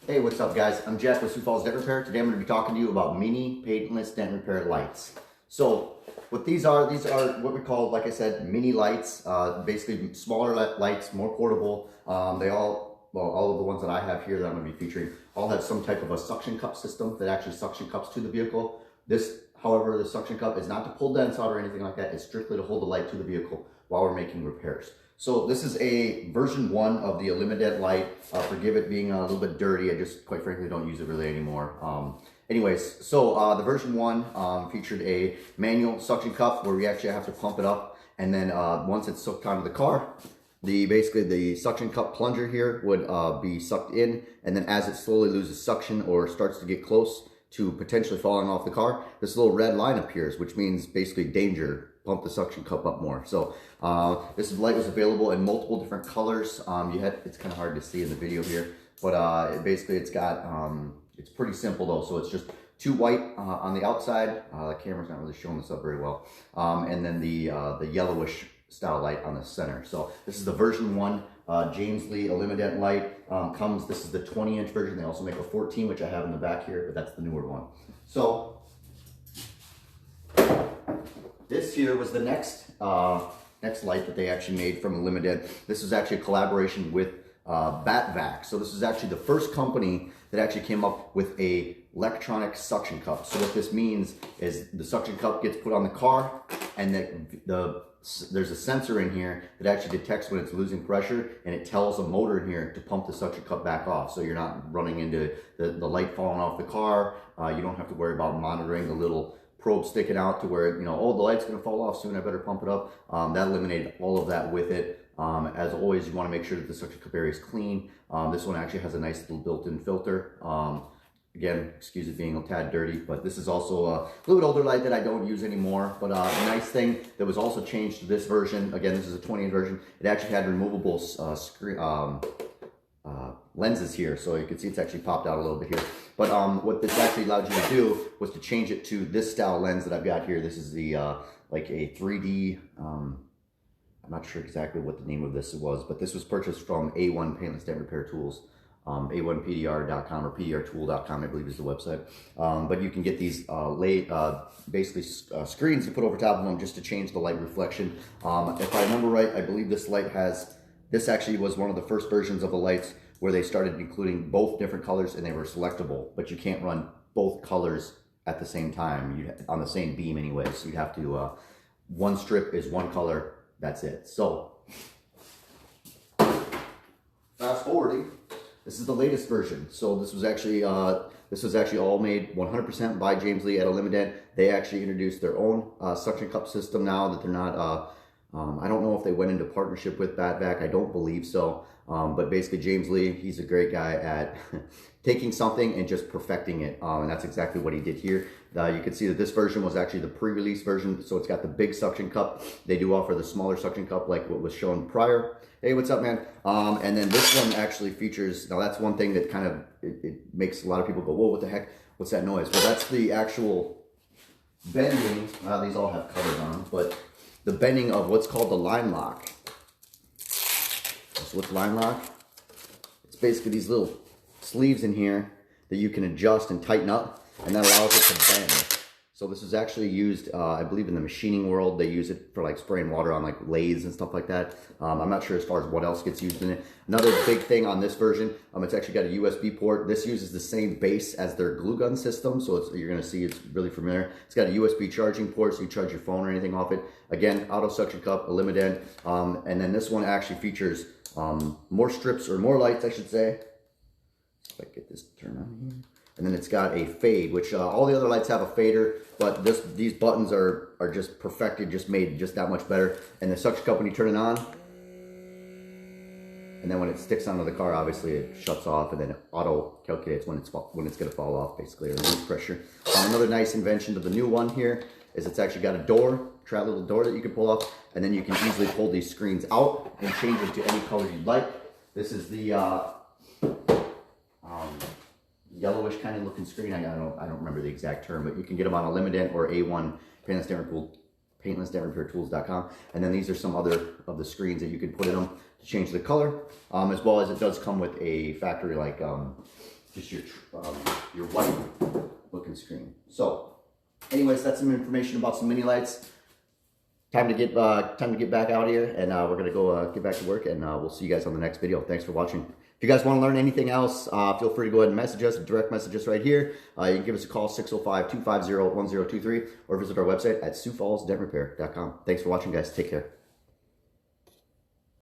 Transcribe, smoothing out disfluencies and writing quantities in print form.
Hey, what's up guys? I'm Jeff with Sioux Dent Repair. Today I'm going to be talking to you about mini paintless dent repair lights. So what these are what we call, like I said, mini lights, basically smaller lights, more portable. All of the ones that I have here that I'm going to be featuring all have some type of a suction cup system that actually suction cups to the vehicle. This, however, the suction cup is not to pull dents out or anything like that. It's strictly to hold the light to the vehicle while we're making repairs. So this is a version 1 of the elimadent light. Forgive it being a little bit dirty. I just, quite frankly, don't use it really anymore. The version 1 featured a manual suction cup where we actually have to pump it up. And then once it's sucked onto the car, basically the suction cup plunger here would be sucked in. And then as it slowly loses suction or starts to get close to potentially falling off the car, this little red line appears, which means basically danger. Pump the suction cup up more. So this light was available in multiple different colors. It's kind of hard to see in the video here, but it's got it's pretty simple though. So it's just two white on the outside. The camera's not really showing this up very well, and then the yellowish style light on the center. So this is the version 1 James Lee elimadent light. This is the 20-inch version. They also make a 14, which I have in the back here, but that's the newer one. So this here was the next light that they actually made from elimadent. This was actually a collaboration with BatVac. So this is actually the first company that actually came up with a electronic suction cup. So what this means is the suction cup gets put on the car, and there's a sensor in here that actually detects when it's losing pressure, and it tells a motor in here to pump the suction cup back off. So you're not running into the light falling off the car. You don't have to worry about monitoring the little probe sticking out to where, oh, the light's going to fall off soon, I better pump it up. That eliminated all of that with it. As always, you want to make sure that the suction cup area is clean. This one actually has a nice little built-in filter. Again, excuse it being a tad dirty, but this is also a little bit older light that I don't use anymore. But a nice thing that was also changed to this version, again, this is a 20-inch version, it actually had removable lenses here, so you can see it's actually popped out a little bit here. But what this actually allowed you to do was to change it to this style lens that I've got here. This is the like a 3D, I'm not sure exactly what the name of this was, but this was purchased from A1 Paintless Dent Repair Tools. A1PDR.com or PDRtool.com, I believe is the website. But you can get these screens to put over top of them just to change the light reflection. If I remember right, I believe this light this actually was one of the first versions of the lights where they started including both different colors, and they were selectable, but you can't run both colors at the same time, on the same beam anyway. So you have to, one strip is one color, that's it. So fast forwarding, this is the latest version. So this was actually all made 100% by James Lee at elimadent. They actually introduced their own suction cup system now that they're not. I don't know if they went into partnership with BatVac. I don't believe so. But basically, James Lee, he's a great guy at taking something and just perfecting it. And that's exactly what he did here. You can see that this version was actually the pre-release version. So it's got the big suction cup. They do offer the smaller suction cup like what was shown prior. Hey, what's up, man? And then this one actually features, now that's one thing that kind of, it makes a lot of people go, whoa, what the heck? What's that noise? Well, that's the actual bending. These all have colors on them, but the bending of what's called the line lock. So what's line lock? It's basically these little sleeves in here that you can adjust and tighten up, and that allows it to bend. So this is actually used, I believe in the machining world, they use it for like spraying water on like lathes and stuff like that. I'm not sure as far as what else gets used in it. Another big thing on this version, it's actually got a USB port. This uses the same base as their glue gun system, so you're gonna see it's really familiar. It's got a USB charging port, so you charge your phone or anything off it. Again, auto suction cup, elimadent. And then this one actually features more strips, or more lights, I should say. If I get this to turn on here. And then it's got a fade, which all the other lights have a fader, but these buttons are just perfected, just made just that much better. And the suction cup, when you turn it on, and then when it sticks onto the car, obviously it shuts off, and then it auto calculates when it's going to fall off, basically, or lose pressure. Another nice invention of the new one here is it's actually got a door, trap little door that you can pull off, and then you can easily pull these screens out and change it to any color you'd like. This is the yellowish kind of looking screen. I don't remember the exact term, but you can get them on elimadent or A1 Paintless Dent Repair Tools.com. And then these are some other of the screens that you can put in them to change the color, as well as it does come with a factory like just your white looking screen. So, anyways, that's some information about some mini lights. Time to get back out here, and we're gonna go get back to work, and we'll see you guys on the next video. Thanks for watching. If you guys want to learn anything else, feel free to go ahead and message us, direct message us right here. You can give us a call, 605-250-1023, or visit our website at SiouxFallsDentRepair.com. Thanks for watching, guys. Take care.